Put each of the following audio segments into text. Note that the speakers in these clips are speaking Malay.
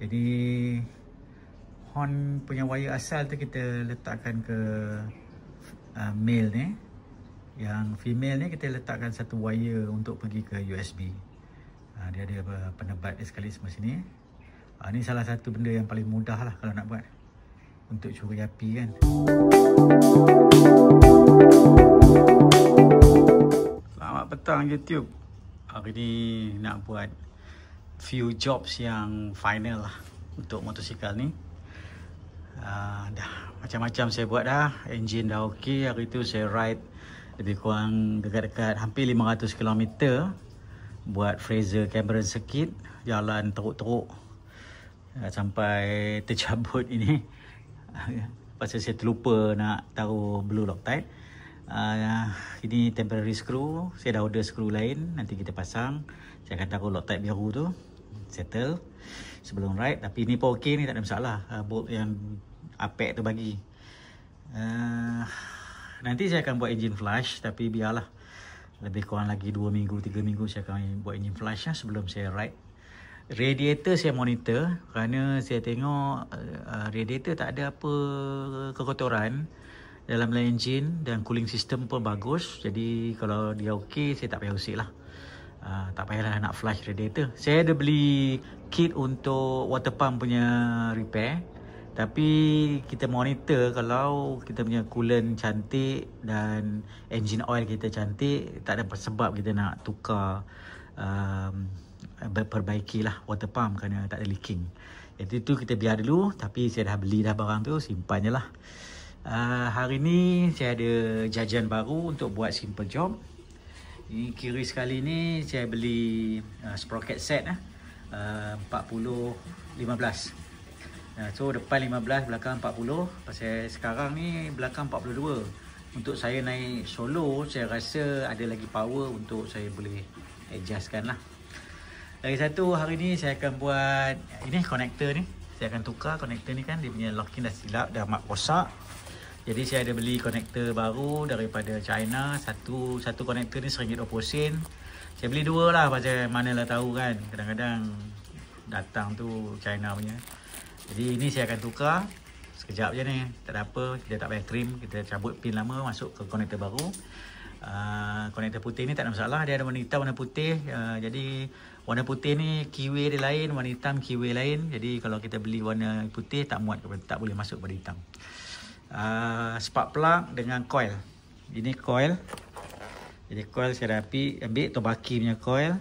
Jadi horn punya wire asal tu kita letakkan ke male ni. Yang female ni kita letakkan satu wire untuk pergi ke USB. Dia ada penebat dia sekali semua sini. Ni salah satu benda yang paling mudah lah kalau nak buat untuk curi api kan. Selamat petang YouTube. Hari ni nak buat few jobs yang final lah untuk motosikal ni. Dah macam-macam saya buat dah. Engine dah okey. Hari tu saya ride lebih kurang dekat-dekat hampir 500 km buat Fraser Cameron Circuit, jalan teruk-teruk sampai tercabut ini. Pasal saya terlupa nak taruh blue Loctite. Ini temporary screw. Saya dah order screw lain, nanti kita pasang. Saya akan taruh Loctite biru tu, settle sebelum ride. Tapi ni pun okey, ni tak ada masalah. Bolt yang apek tu bagi. Nanti saya akan buat engine flush, tapi biarlah. Lebih kurang lagi 2 minggu, 3 minggu saya akan buat engine flush lah sebelum saya ride. Radiator saya monitor kerana saya tengok radiator tak ada apa kekotoran dalam engine dan cooling system pun bagus. Jadi kalau dia okey, saya tak payah usik lah. Tak payahlah nak flush radiator. Saya ada beli kit untuk water pump punya repair. Tapi kita monitor kalau kita punya coolant cantik dan engine oil kita cantik, tak ada sebab kita nak tukar perbaikilah water pump kerana tak ada leaking. Itu kita biar dulu. Tapi saya dah beli dah barang tu, simpan je lah. Hari ni saya ada jajan baru untuk buat simple job. Ini kiri sekali ni saya beli sprocket set 40-15. So depan 15, belakang 40. Pasal sekarang ni belakang 42. Untuk saya naik solo, saya rasa ada lagi power untuk saya boleh adjustkan lah. Lagi satu, hari ni saya akan buat ini konektor ni. Saya akan tukar konektor ni kan, dia punya locking dah silap, dah mak rosak. Jadi saya ada beli konektor baru daripada China. Satu konektor ni RM1.20. Saya beli dua lah, pasal manalah tahu kan, kadang-kadang datang tu China punya. Jadi ini saya akan tukar sekejap je ni, tak ada apa, kita tak payah trim, kita cabut pin lama masuk ke konektor baru. Konektor putih ni tak ada masalah, dia ada warna hitam, warna putih. Jadi warna putih ni keyway dia lain, warna hitam keyway lain. Jadi kalau kita beli warna putih tak muat, tak boleh masuk pada hitam. Spark plug dengan coil. Ini coil. Jadi coil saya dah ambil Tobaki punya coil.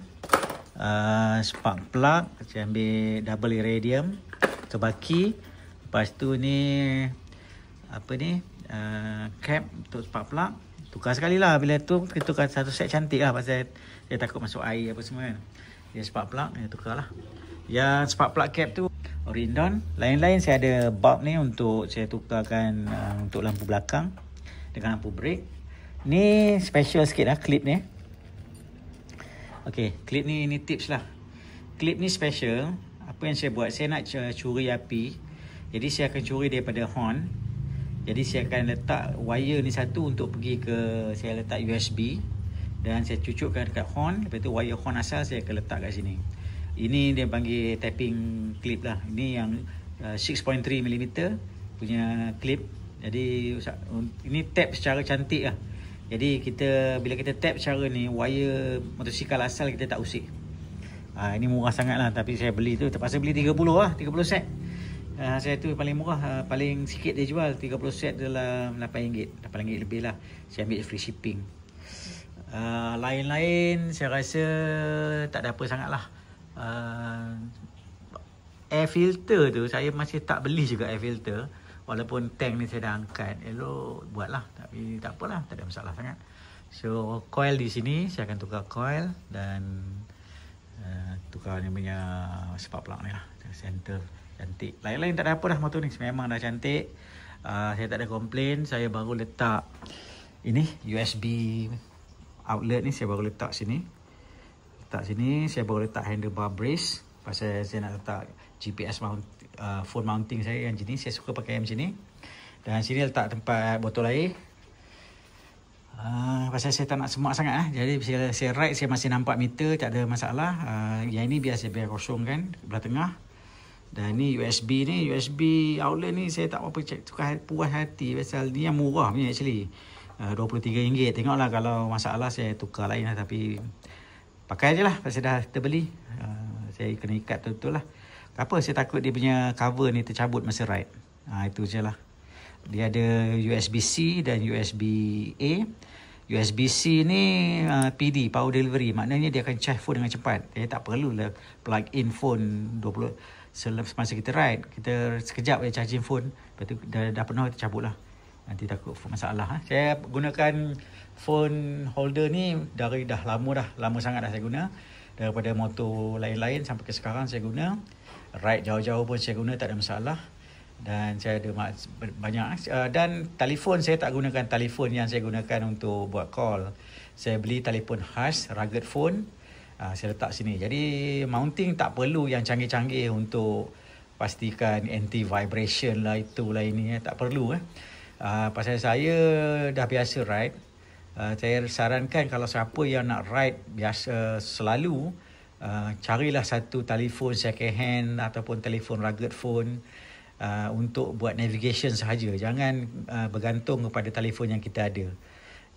Spark plug saya ambil double iridium Tobaki. Lepas tu ni apa ni, cap untuk spark plug. Tukar sekali lah, bila tu kita tukar satu set cantik lah, pasal dia takut masuk air apa semua kan. Dia spark plug, dia tukar lah. Yang spark plug cap tu Orindon. Lain-lain saya ada bulb ni untuk saya tukarkan untuk lampu belakang dengan lampu brake. Ni special sikit lah clip ni. Ok, clip ni tips lah. Clip ni special. Apa yang saya buat, saya nak curi api. Jadi saya akan curi daripada horn. Jadi saya akan letak wire ni satu untuk pergi ke, saya letak USB. Dan saya cucukkan dekat horn. Lepas tu wire horn asal saya akan letak kat sini. Ini dia panggil tapping clip lah. Ini yang 6.3mm punya clip. Jadi ini tap secara cantik lah. Jadi bila kita tap cara ni, wire motosikal asal kita tak usik. Ini murah sangat lah. Tapi saya beli tu, terpaksa beli 30 lah, 30 set. Saya tu paling murah, paling sikit dia jual 30 set dalam RM8, RM8 lebih lah. Saya ambil free shipping. Lain-lain saya rasa tak ada apa sangat lah. Air filter tu saya masih tak beli juga air filter. Walaupun tank ni saya dah angkat, elok buat lah. Tapi tak apalah, tak ada masalah sangat. So coil di sini saya akan tukar coil dan tukar ni punya spark plug ni lah, center cantik. Lain-lain tak ada apa dah, motor ni memang dah cantik. Saya tak ada komplain. Saya baru letak ini USB outlet ni, saya baru letak sini. Saya baru letak handlebar brace. Pasal saya nak letak GPS mount, phone mounting saya yang jenis, saya suka pakai yang sini. Dan sini letak tempat botol air. Pasal saya tak nak semak sangat lah. Jadi bila saya ride, saya masih nampak meter, tak ada masalah. Yang ini biar saya biar kosong kan, belah tengah. Dan ni USB outlet ni saya tak apa puas hati pasal ni yang murah ni actually. RM23. Tengoklah kalau masalah saya tukar lain lah, tapi pakai je lah pasal dah terbeli. Saya kena ikat betul-betul lah. Apa saya takut dia punya cover ni tercabut masa ride. Itu je lah. Dia ada USB-C dan USB-A. USB-C ni PD, power delivery. Maknanya dia akan charge phone dengan cepat. Dia tak perlu lah plug in phone 20 semasa kita ride. Kita sekejap je charging phone. Lepas tu dah penuh, kita cabut lah. Nanti takut masalah. Saya gunakan phone holder ni dari dah lama sangat dah saya guna. Daripada motor lain-lain sampai ke sekarang saya guna. Ride jauh-jauh pun saya guna, tak ada masalah. Dan saya ada banyak. Dan telefon saya tak gunakan telefon yang saya gunakan untuk buat call. Saya beli telefon khas, rugged phone. Saya letak sini. Jadi mounting tak perlu yang canggih-canggih untuk pastikan anti-vibration lah, itulah ini. Tak perlu. Pasal saya dah biasa ride. Saya sarankan kalau siapa yang nak ride biasa selalu, carilah satu telefon second hand ataupun telefon rugged phone untuk buat navigation sahaja. Jangan bergantung kepada telefon yang kita ada.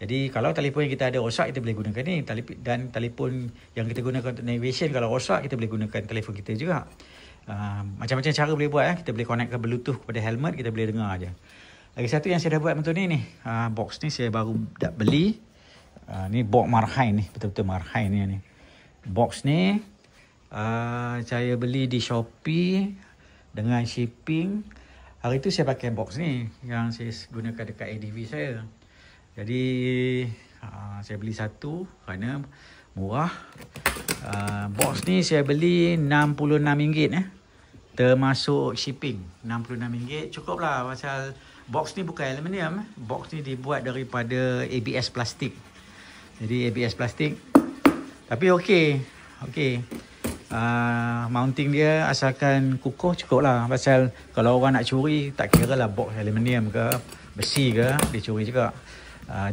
Jadi kalau telefon yang kita ada rosak, kita boleh gunakan ni. Dan telefon yang kita gunakan untuk navigation kalau rosak, kita boleh gunakan telefon kita juga. Macam-macam cara boleh buat. Kita boleh connectkan Bluetooth kepada helmet, kita boleh dengar aja. Lagi satu yang saya dah buat betul ni. Box ni saya baru dah beli. Ni box Marhain ni. Betul-betul Marhain ni. Box ni saya beli di Shopee dengan shipping. Hari tu saya pakai box ni yang saya gunakan dekat ADV saya. Jadi saya beli satu kerana murah. Box ni saya beli RM66 termasuk shipping. RM66 cukup lah pasal box ni bukan aluminium. Box ni dibuat daripada ABS plastik. Jadi ABS plastik. Tapi okey. Mounting dia asalkan kukuh cukup lah. Pasal kalau orang nak curi, tak kira lah box aluminium ke besi ke, dia curi juga.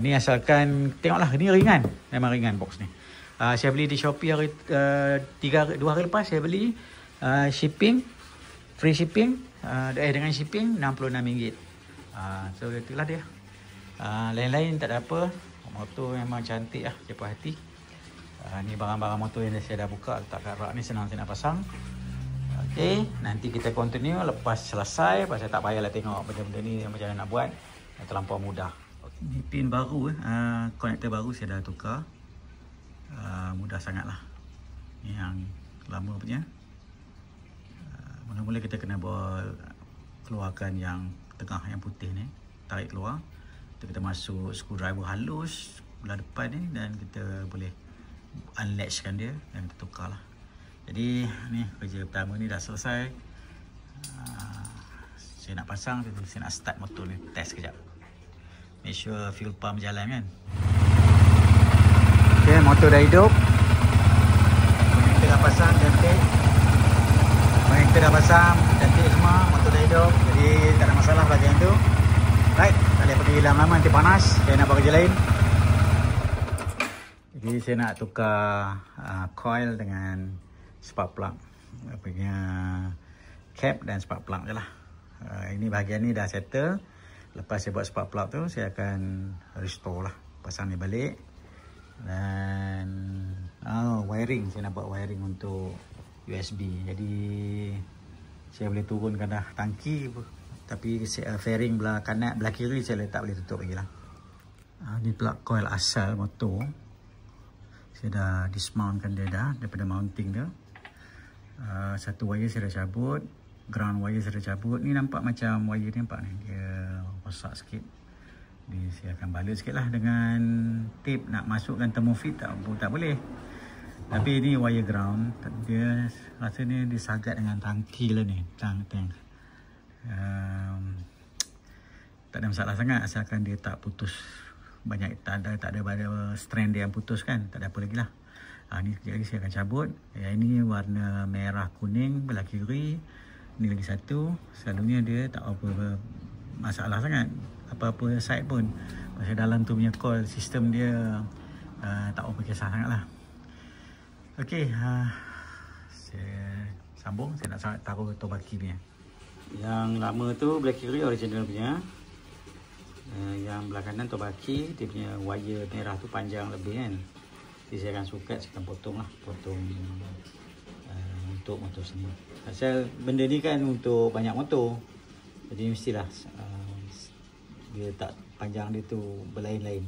Ni asalkan tengoklah, ni ringan. Memang ringan box ni. Saya beli di Shopee 2 hari lepas saya beli. Shipping, free shipping, dengan shipping RM66. So itulah dia. Lain-lain tak ada apa. Motor memang cantik lah, cepat hati. Ni barang-barang motor yang saya dah buka, letak kat rak ni, senang saya nak pasang. Okey, nanti kita continue lepas selesai. Pasal tak payahlah tengok benda-benda ni macam mana nak buat, terlampau mudah. Ni pin baru, konektor baru saya dah tukar. Mudah sangat lah. Ni yang lama punya. Mula-mula kita kena keluarkan yang tengah, yang putih ni, tarik keluar. Kita masuk screwdriver halus belah depan ni dan kita boleh unlatchkan dia dan kita tukar lah. Jadi ni kerja pertama ni dah selesai. Saya nak pasang, saya nak start motor ni, test kejap. Make sure fuel pump jalan kan. Ok, motor dah hidup. Konektor dah pasang, cantik. Konektor dah pasang, cantik semua. Motor dah hidup, jadi tak ada masalah bahagian tu. Right, tak boleh pergi lama-lama nanti panas. Saya nak buat kerja lain. Jadi saya nak tukar coil dengan spark plug. Punya cap dan spark plug je lah. Ini bahagian ni dah settle. Lepas saya buat spark plug tu, saya akan restore lah. Pasang ni balik. Dan wiring, saya nak buat wiring untuk USB. Jadi saya boleh turunkan dah tangki. Tapi fairing belah kanan, belah kiri saya tak boleh tutup lagi lah. Ni plug coil asal motor. Saya dah dismountkan dia dah daripada mounting dia. Satu wire saya dah cabut, ground wire saya dah cabut. Ni nampak macam wire ni, nampak ni, dia rosak sikit. Ni saya akan balut sikit lah dengan tape. Nak masukkan thermofit tak boleh. Tapi ni wire ground. Dia rasanya dia sagat dengan tangki lah ni, tank. Tak ada masalah sangat asalkan dia tak putus banyak, tak ada strand dia yang putus kan, tak ada apa lagi lah. Ni sekejap lagi saya akan cabut. Ini warna merah kuning belah kiri. Ni lagi satu. Selalunya dia tak apa masalah sangat, apa-apa side pun. Pasal dalam tu punya coil sistem dia tak apa kisah sangat lah. Ok, saya Sambung, saya nak taruh Tobaki punya. Yang lama tu BlackBerry original punya. Yang belah kanan Tobaki, dia punya wire merah tu panjang lebih kan. Jadi saya akan sukat, saya akan potong lah. Potong untuk motor sendiri. Pasal benda ni kan untuk banyak motor. Jadi mestilah dia tak panjang dia tu berlain-lain.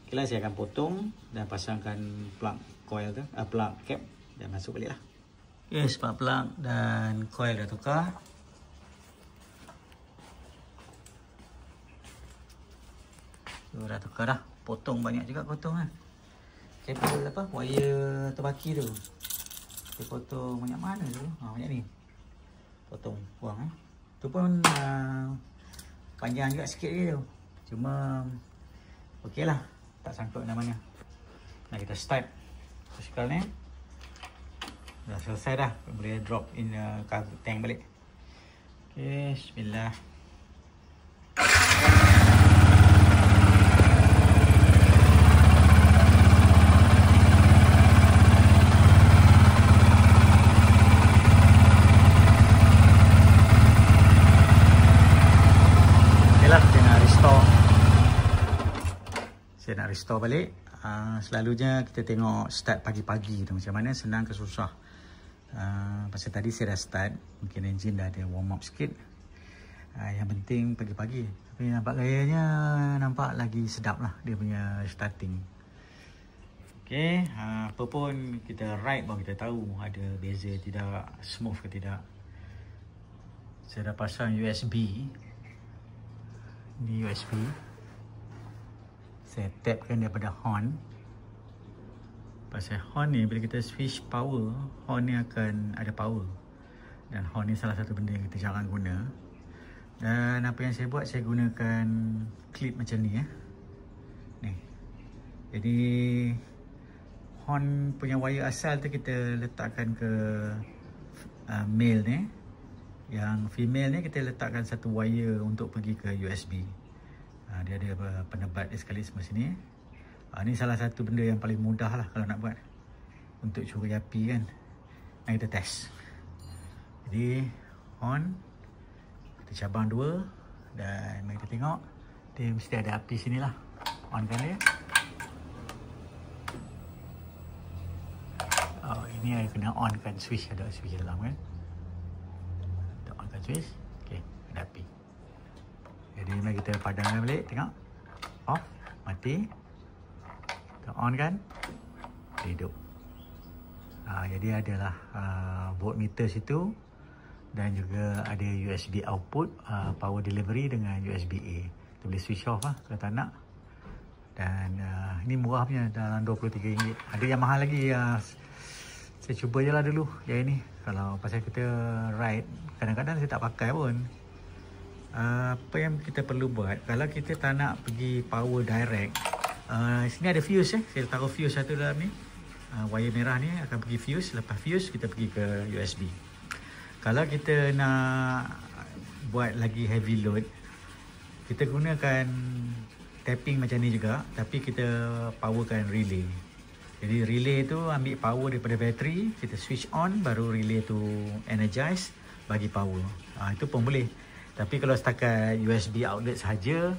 Okay lah, saya akan potong dan pasangkan plug coil tu, plug cap dan masuk balik lah. Okay, spark plug dan coil dah tukar. So, dah tukar dah. Potong banyak juga potong kan. Kabel apa? Wire Tobaki tu. Dia potong banyak mana tu? Banyak ni. Potong buang tu pun panjang juga sikit dia tu. Cuma okey lah. Tak sangkut mana-mana. Nah, kita start. Sekarang ni dah selesai dah. Boleh drop in tank balik. Okay, bismillah. Saya nak restore balik. Selalunya kita tengok start pagi-pagi tu macam mana, senang ke susah. Pasal tadi saya dah start, mungkin enjin dah ada warm up sikit. Yang penting pagi-pagi. Tapi nampak gayanya nampak lagi sedap lah dia punya starting. Okay, apa pun kita ride baru kita tahu ada beza tidak, smooth ke tidak. Saya dah pasang USB. Ni USB. Saya tapkan daripada horn. Pasal horn ni bila kita switch power, horn ni akan ada power. Dan horn ni salah satu benda yang kita jarang guna. Dan apa yang saya buat, saya gunakan clip macam ni ni. Jadi horn punya wire asal tu kita letakkan ke male ni. Yang female ni kita letakkan satu wire untuk pergi ke USB. Dia ada penebat dia sekali semua sini. Ni salah satu benda yang paling mudah lah kalau nak buat untuk curi api kan. Mari kita test. Jadi on, kita cabang dua dan mari kita tengok. Dia mesti ada api sini lah. On kan dia. Ini saya kena on kan switch, ada switch dalam kan. Kita on kan switch. Okay, ada api. Jadi mari kita padamkan balik, tengok. Off, mati. Kita on kan. Hidup. Jadi adalah voltmeter situ. Dan juga ada USB output, power delivery dengan USB A. Kita boleh switch off lah kalau tak nak. Dan ini murah punya, dalam RM23. Ada yang mahal lagi. Saya cuba je lah dulu yang ini. Kalau pasal kita ride, kadang-kadang saya tak pakai pun. Apa yang kita perlu buat, kalau kita tak nak pergi power direct, sini ada fuse saya taruh fuse satu dalam ni. Wire merah ni akan pergi fuse, lepas fuse kita pergi ke USB. Kalau kita nak buat lagi heavy load, kita gunakan tapping macam ni juga, tapi kita powerkan relay. Jadi relay tu ambil power daripada bateri, kita switch on, baru relay tu energize, bagi power. Itu pun boleh. Tapi kalau setakat USB outlet sahaja,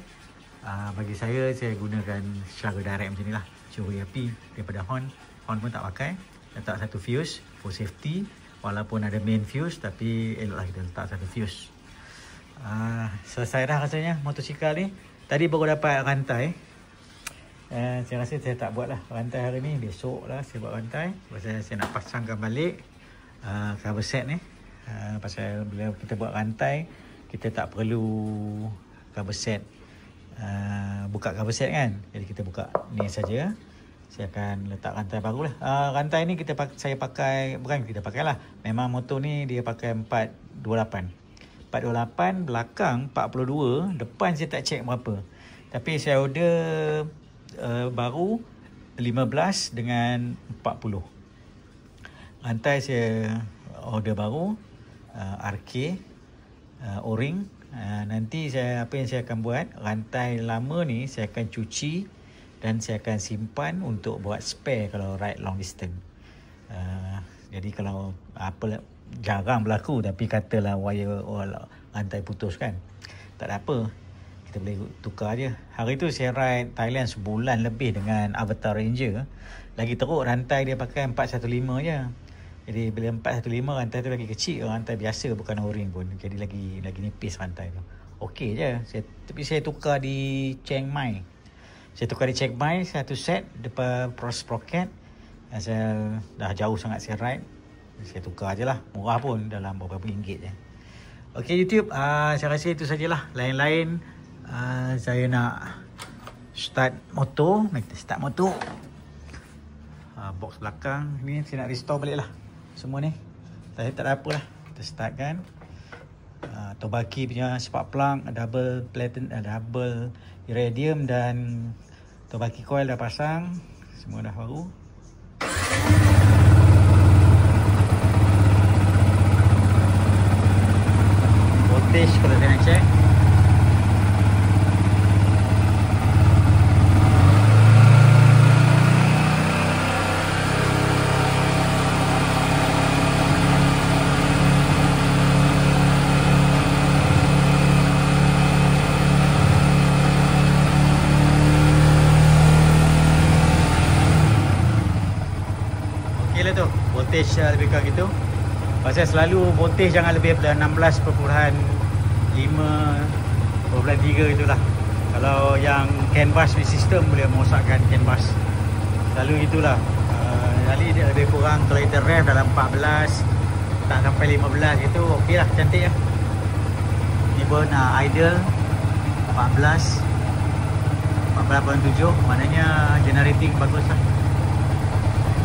bagi saya gunakan secara direct macam ni lah. Curi api daripada horn. Horn pun tak pakai. Letak satu fuse for safety. Walaupun ada main fuse, tapi eloklah kita letak satu fuse. Selesai dah rasanya motosikal ni. Tadi baru dapat rantai. Saya rasa saya tak buat lah rantai hari ni. Besok lah saya buat rantai. Pasal saya nak pasangkan balik cover set ni. Pasal bila kita buat rantai, kita tak perlu cover set, buka cover set kan. Jadi kita buka ni saja. Saya akan letak rantai baru lah. Rantai ni saya pakai, bukan kita pakai lah, memang motor ni dia pakai 428. 428, belakang 42, depan saya tak check berapa. Tapi saya order baru 15 dengan 40. Rantai saya order baru RK O-ring. Nanti apa yang saya akan buat, rantai lama ni saya akan cuci dan saya akan simpan untuk buat spare kalau ride long distance. Jadi kalau jarang berlaku, tapi katalah wire rantai putus kan, tak ada apa, kita boleh tukar je. Hari tu saya ride Thailand sebulan lebih dengan Avatar Ranger. Lagi teruk rantai dia pakai 415 je. Jadi bila 415 rantai tu lagi kecil, rantai biasa bukan O-ring pun. Jadi lagi nipis rantai tu. Okey je. Tapi saya tukar di Chiang Mai. Satu set depan sprocket. Saya dah jauh sangat saya ride. Saya tukar je lah. Murah pun, dalam beberapa ringgit je. Okey YouTube, saya rasa itu sajalah. Lain-lain saya nak start motor. Box belakang ni saya nak restore balik lah semua ni. Tapi tak ada apa lah, kita start kan. Tobaki punya spark plug double iridium, dan Tobaki coil dah pasang, semua dah baru. Voltage kalau saya nak check, tu voltage lebih kurang gitu. Pasal selalu voltage jangan lebih daripada 16.5, 12.3 itulah. Kalau yang CAN bus sistem boleh merosakkan CAN bus. Selalu itulah. Kali dia lebih kurang, kalau kita rev dalam 14 tak sampai 15 itu okey lah, cantik lah. Ni pun idle 14.7, maknanya generating bagus lah.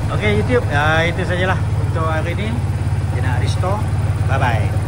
Okay YouTube, itu sajalah untuk hari ni. Kita nak restore. Bye bye.